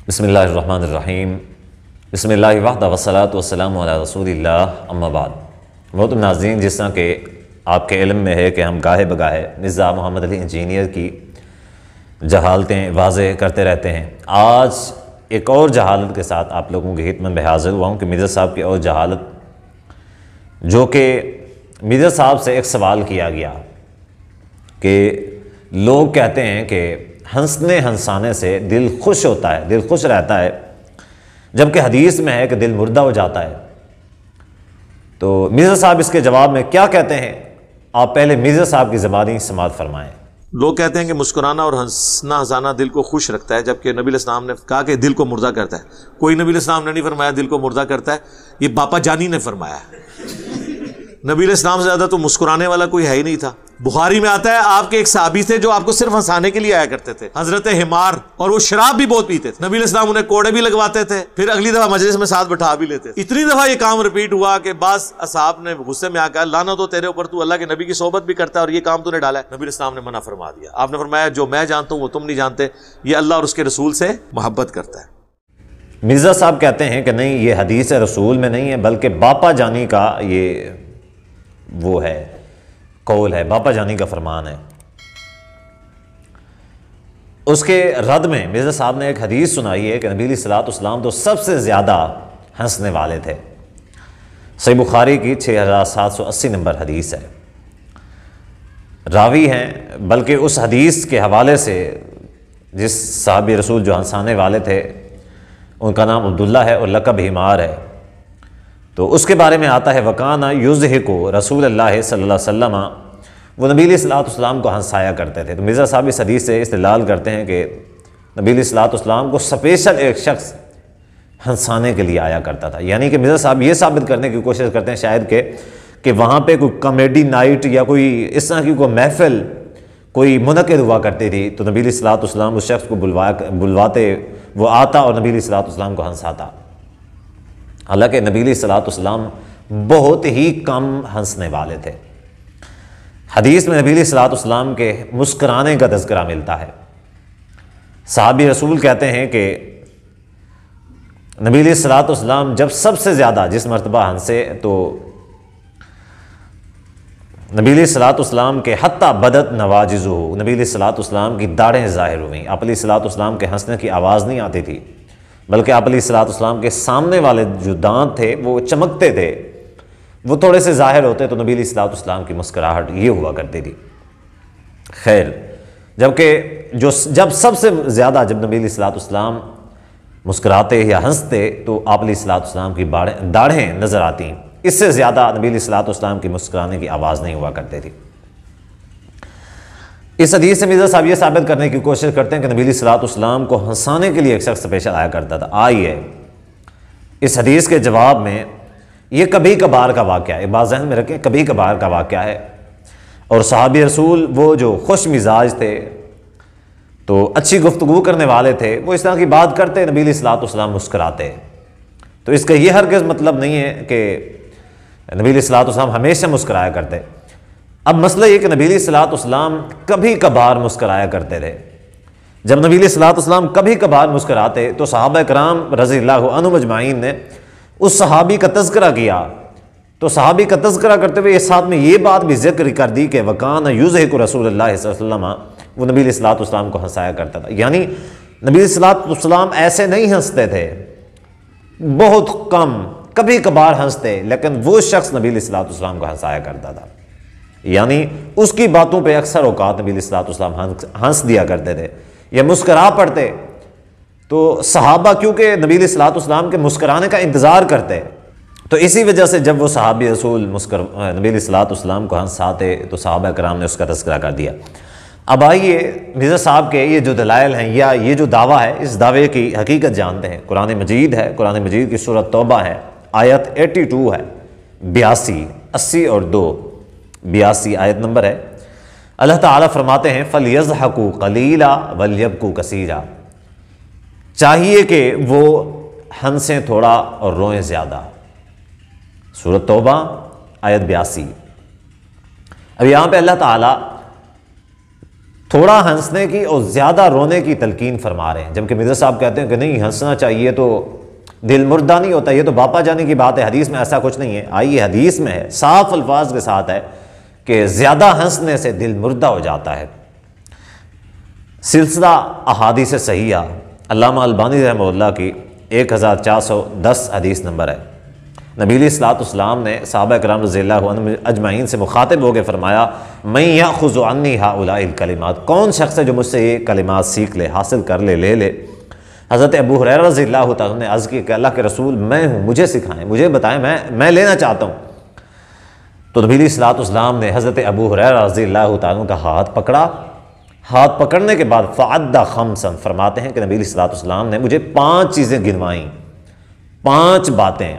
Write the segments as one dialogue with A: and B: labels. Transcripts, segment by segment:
A: بسم اللہ الرحمن الرحیم بسم اللہ وحدہ والصلاۃ والسلام علی رسول اللہ اما بعد۔ محترم ناظرین، جس طرح کہ آپ کے علم میں ہے کہ ہم گاہے بگاہے مرزا محمد علی انجینئر کی جہالتیں واضح کرتے رہتے ہیں، آج ایک اور جہالت کے ساتھ آپ لوگوں کی خدمت میں حاضر ہوا ہوں کہ مرزا صاحب کی اور جہالت، جو کہ مرزا صاحب سے ایک سوال کیا گیا کہ لوگ کہتے ہیں کہ ہنسنے ہنسانے سے دل خوش ہوتا ہے، دل خوش رہتا ہے، جبکہ حدیث میں ہے کہ دل مردہ ہو جاتا ہے۔ تو مرزا صاحب اس کے جواب میں کیا کہتے ہیں، آپ پہلے مرزا صاحب کی زبانی سماعت فرمائیں۔
B: لوگ کہتے ہیں کہ مسکرانا اور ہنسنا ہنسانا دل کو خوش رکھتا ہے، جبکہ نبی علیہ السلام نے کہا کہ دل کو مردہ کرتا ہے۔ کوئی نبی علیہ السلام نے نہیں فرمایا دل کو مردہ کرتا ہے، یہ باپا جانی نے فرمایا ہے۔ نبی علیہ السلام سے زیادہ تو مسکرانے والا کوئی ہے ہی نہیں تھا۔ بخاری میں آتا ہے آپ کے ایک صحابی تھے جو آپ کو صرف ہنسانے کے لیے آیا کرتے تھے، حضرت حمار، اور وہ شراب بھی بہت پیتے تھے۔ نبی علیہ السلام انہیں کوڑے بھی لگواتے تھے، پھر اگلی دفعہ مجلس میں ساتھ بٹھا بھی لیتے تھے۔ اتنی دفعہ یہ کام رپیٹ ہوا کہ بعض اصحاب نے غصے میں آ کر لعنت ہو تیرے اوپر، تو اللہ کے نبی کی صحبت بھی کرتا ہے اور یہ کام تو نے ڈالا ہے۔ نبی علیہ السلام نے منع فرما دیا۔ آپ نے فرمایا جو میں جانتا ہوں وہ تم نہیں جانتے، یہ اللہ اور اس کے رسول سے محبت کرتا ہے۔
A: مرزا صاحب کہتے ہیں کہ نہیں، یہ حدیث رسول میں نہیں ہے، بلکہ باپا جانی کا یہ وہ ہے، قول ہے، باپا جانی کا فرمان ہے۔ اس کے رد میں مرزا صاحب نے ایک حدیث سنائی ہے کہ نبی علیہ الصلوۃ والسلام تو سب سے زیادہ ہنسنے والے تھے۔ صحیح بخاری کی 6780 نمبر حدیث ہے۔ راوی ہیں، بلکہ اس حدیث کے حوالے سے جس صحابی رسول جو ہنسانے والے تھے ان کا نام عبداللہ ہے اور لقب حمار ہے، تو اس کے بارے میں آتا ہے وَكَانَ يُضْحِكُ رسول اللہ صلی اللہ علیہ وسلم، وہ نبی علیہ الصلوۃ والسلام کو ہنسایا کرتے تھے۔ تو مرزا صاحب اس حدیث سے استدلال کرتے ہیں کہ نبی علیہ الصلوۃ والسلام کو اسپیشل ایک شخص ہنسانے کے لیے آیا کرتا تھا، یعنی کہ مرزا صاحب یہ ثابت کرنے کی کوشش کرتے ہیں شاید کہ وہاں پہ کوئی کامیڈی نائٹ یا کوئی اس طرح کی کوئی محفل کوئی منعقد ہوا کرتی تھی، تو نبی علیہ الصلوۃ والسلام اس شخص کو بلواتے، وہ آتا اور نبی علیہ الصلوۃ والسلام کو ہنساتا۔ حالانکہ نبی علیہ الصلوۃ والسلام بہت ہی کم ہنسنے والے تھے۔ حدیث میں نبی علیہ الصلوۃ والسلام کے مسکرانے کا تذکرہ ملتا ہے۔ صحابی رسول کہتے ہیں کہ نبی علیہ الصلوۃ والسلام جب سب سے زیادہ جس مرتبہ ہنسے تو نبی علیہ الصلوۃ والسلام کے حتیٰ بدت نواجزہ، نبی علیہ الصلوۃ والسلام کی داڑھیں ظاہر ہوئیں۔ آپ علیہ الصلوۃ والسلام کے ہنسنے کی آواز نہیں آتی تھی، بلکہ آپ علیہ الصلوۃ والسلام کے سامنے والے جو دانت تھے وہ چمکتے تھے، وہ تھوڑے سے ظاہر ہوتے، تو نبی علیہ الصلوۃ والسلام کی مسکراہٹ یہ ہوا کرتی تھی۔ خیر، جبکہ جب سب سے زیادہ جب نبی علیہ الصلوۃ والسلام مسکراتے یا ہنستے تو آپ علیہ الصلوۃ والسلام کی داڑھیں نظر آتی، اس سے زیادہ نبی علیہ الصلوۃ والسلام کی مسکرانے کی آواز نہیں ہوا کرتی تھی۔ اس حدیث سے مرزا صاحب یہ ثابت کرنے کی کوشش کرتے ہیں کہ نبی علیہ الصلوۃ والسلام کو ہنسانے کے لیے ایک شخص اسپیشل آیا کرتا تھا۔ آئیے اس حدیث کے جواب میں، یہ کبھی کبھار کا واقعہ ہے، ایک بات ذہن میں رکھیں، کبھی کبھار کا واقعہ ہے، اور صحابی رسول وہ جو خوش مزاج تھے تو اچھی گفتگو کرنے والے تھے، وہ اس طرح کی بات کرتے، نبی علیہ الصلوۃ والسلام مسکراتے۔ تو اس کا یہ ہرگز مطلب نہیں ہے کہ نبی علیہ الصلوۃ والسلام ہمیشہ مسکرایا کرتے۔ اب مسئلہ یہ کہ نبی علیہ الصلوۃ والسلام کبھی کبھار مسکرایا کرتے تھے۔ جب نبی علیہ الصلوۃ والسلام کبھی کبھار مسکراتے تو صحابہ کرام رضی اللہ عنہم اجمعین نے اس صحابی کا تذکرہ کیا، تو صحابی کا تذکرہ کرتے ہوئے اس ساتھ میں یہ بات بھی ذکر کر دی کہ وَكَانَ يُضْحِكُ رسول اللہ صلی اللہ علیہ وسلم، وہ نبی علیہ الصلوۃ والسلام کو ہنسایا کرتا تھا۔ یعنی نبی علیہ الصلوۃ والسلام ایسے نہیں ہنستے تھے، بہت کم، کبھی کبھار ہنستے، لیکن وہ شخص نبی علیہ الصلوۃ والسلام کو ہنسایا کرتا تھا، یعنی اس کی باتوں پہ اکثر اوقات نبی علیہ الصلوۃ والسلام ہنس دیا کرتے تھے یا مسکرا پڑتے۔ تو صحابہ کیونکہ نبی علیہ الصلوۃ والسلام کے مسکرانے کا انتظار کرتے، تو اسی وجہ سے جب وہ صحابی رسول نبی علیہ الصلوۃ والسلام کو ہنساتے تو صحابہ کرام نے اس کا تذکرہ کر دیا۔ اب آئیے مرزا صاحب کے یہ جو دلائل ہیں یا یہ جو دعویٰ ہے، اس دعوے کی حقیقت جانتے ہیں۔ قرآن مجید ہے، قرآن مجید کی سورۃ توبہ ہے، آیت 82 ہے، 82، 80 اور 2، 82 آیت نمبر ہے۔ اللہ تعالیٰ فرماتے ہیں فَلْيَضْحَكُوا قَلِيلًا وَلْيَبْكُوا كَثِيرًا، چاہیے کہ وہ ہنسیں تھوڑا اور روئیں زیادہ۔ سورۃ توبہ آیت 82۔ اب یہاں پہ اللہ تعالیٰ تھوڑا ہنسنے کی اور زیادہ رونے کی تلقین فرما رہے ہیں، جبکہ مرزا صاحب کہتے ہیں کہ نہیں ہنسنا چاہیے تو دل مردہ نہیں ہوتا، یہ تو باپا جانے کی بات ہے، حدیث میں ایسا کچھ نہیں ہے۔ آئیے حدیث میں ہے، صاف الفاظ کے ساتھ ہے کہ زیادہ ہنسنے سے دل مردہ ہو جاتا ہے۔ سلسلہ احادیث صحیحہ علامہ البانی رحمہ اللہ کی 1410 حدیث نمبر ہے۔ نبی علیہ الصلوۃ والسلام نے صحابہ کرام رضی اللہ عنہم اجمعین سے مخاطب ہو کے فرمایا من یأخذ عنی ہؤلاء الکلمات، کون شخص ہے جو مجھ سے یہ کلمات سیکھ لے، حاصل کر لے، لے لے۔ حضرت ابو ہریرہ رضی اللہ تعالیٰ نے عرض کی کہ اللہ کے رسول میں ہوں، مجھے سکھائیں، مجھے بتائیں، میں لینا چاہتا ہوں۔ تو نبی علیہ الصلوۃ والسلام نے حضرت ابو ہریرہ رضی اللہ تعالیٰ کا ہاتھ پکڑا، ہاتھ پکڑنے کے بعد فعد خمسا، فرماتے ہیں کہ نبی علیہ الصلوۃ والسلام نے مجھے 5 چیزیں گنوائیں، 5 باتیں۔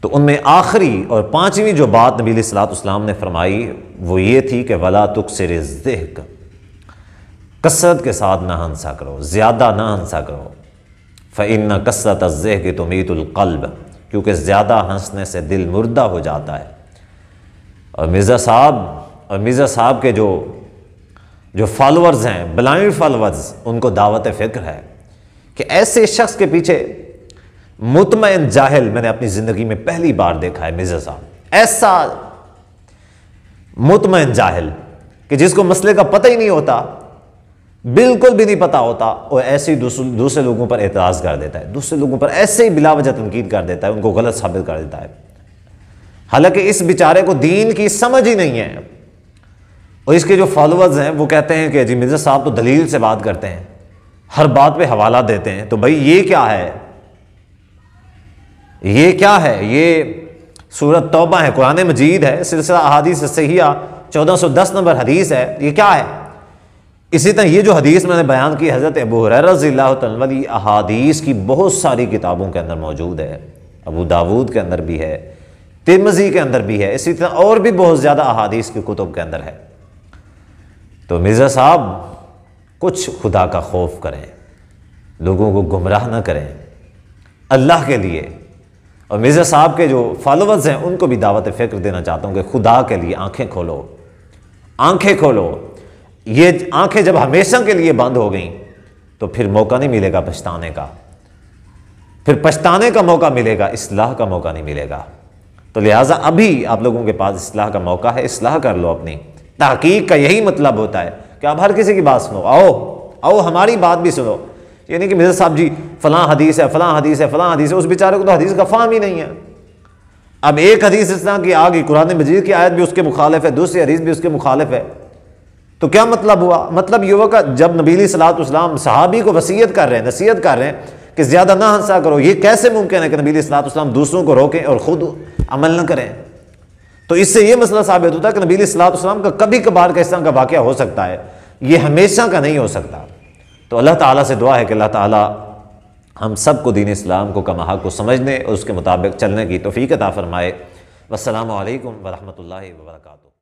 A: تو ان میں آخری اور 5ویں جو بات نبی علیہ الصلوۃ والسلام نے فرمائی وہ یہ تھی کہ ولا تکثر الضحک، کثرت کے ساتھ نہ ہنسا کرو، زیادہ نہ ہنسا کرو، فإن کثرۃ الضحک تمیت القلب، کیونکہ زیادہ ہنسنے سے دل مردہ ہو جاتا ہے۔ اور مرزا صاحب کے جو فالورز ہیں، بلائنڈ فالورز، ان کو دعوت فکر ہے کہ ایسے شخص کے پیچھے مطمئن جاہل میں نے اپنی زندگی میں پہلی بار دیکھا ہے۔ مرزا صاحب ایسا مطمئن جاہل کہ جس کو مسئلے کا پتہ ہی نہیں ہوتا، بالکل بھی نہیں پتہ ہوتا، اور ایسے ہی دوسرے لوگوں پر اعتراض کر دیتا ہے، دوسرے لوگوں پر ایسے ہی بلا وجہ تنقید کر دیتا ہے، ان کو غلط ثابت کر دیتا ہے، حالانکہ اس بیچارے کو دین کی سمجھ ہی نہیں ہے۔ اور اس کے جو فالوورز ہیں وہ کہتے ہیں کہ جی مرزا صاحب تو دلیل سے بات کرتے ہیں، ہر بات پہ حوالہ دیتے ہیں، تو بھائی یہ کیا ہے، یہ کیا ہے؟ یہ سورۃ توبہ ہے، قرآن مجید ہے، سلسلہ احادیث صحیحہ 1410 نمبر حدیث ہے، یہ کیا ہے؟ اسی طرح یہ جو حدیث میں نے بیان کی حضرت ابو ہریرہ رضی اللہ تعالیٰ عنہ، احادیث کی بہت ساری کتابوں کے اندر موجود ہے، ابو داود کے اندر بھی ہے، ترمذی کے اندر بھی ہے، اسی طرح اور بھی بہت زیادہ احادیث کی کتب کے اندر ہے۔ تو مرزا صاحب کچھ خدا کا خوف کریں، لوگوں کو گمراہ نہ کریں اللہ کے لیے۔ اور مرزا صاحب کے جو فالوورز ہیں ان کو بھی دعوت فکر دینا چاہتا ہوں کہ خدا کے لیے آنکھیں کھولو، آنکھیں کھولو۔ یہ آنکھیں جب ہمیشہ کے لیے بند ہو گئیں تو پھر موقع نہیں ملے گا پچھتانے کا، پھر پچھتانے کا موقع ملے گا، اصلاح کا موقع نہیں ملے گا۔ تو لہٰذا ابھی آپ لوگوں کے پاس اصلاح کا موقع ہے، اصلاح کر لو اپنی۔ تحقیق کا یہی مطلب ہوتا ہے کہ آپ ہر کسی کی بات سنو، آؤ ہماری بات بھی سنو، یہ نہیں کہ مرزا صاحب جی فلاں حدیث ہے، فلاں حدیث ہے، فلاں حدیث ہے، اس بیچارے کو تو حدیث کا فہم ہی نہیں ہے۔ اب ایک حدیث اس طرح کی آ گئی، قرآن مجید کی آیت بھی اس کے مخالف ہے، دوسری حدیث بھی اس کے مخالف ہے، تو کیا مطلب ہوا؟ مطلب یہ ہوا کہ جب نبی علیہ الصلوۃ والسلام صحابی کو وصیت کر رہے ہیں، نصیحت کر رہے ہیں کہ زیادہ نہ ہنسا کرو، یہ کیسے ممکن ہے کہ نبی علیہ الصلوۃ والسلام دوسروں کو روکیں اور خود عمل نہ کریں؟ تو اس سے یہ مسئلہ ثابت ہوتا ہے کہ نبی علیہ الصلوۃ والسلام کا کبھی کبھار کا اس طرح کا واقعہ ہو سکتا ہے، یہ ہمیشہ کا نہیں ہو سکتا۔ تو اللہ تعالیٰ سے دعا ہے کہ اللہ تعالیٰ ہم سب کو دین اسلام کو کما حق کو سمجھنے اور اس کے مطابق چلنے کی توفیق عطا فرمائے۔ والسلام علیکم ورحمۃ اللہ وبرکاتہ۔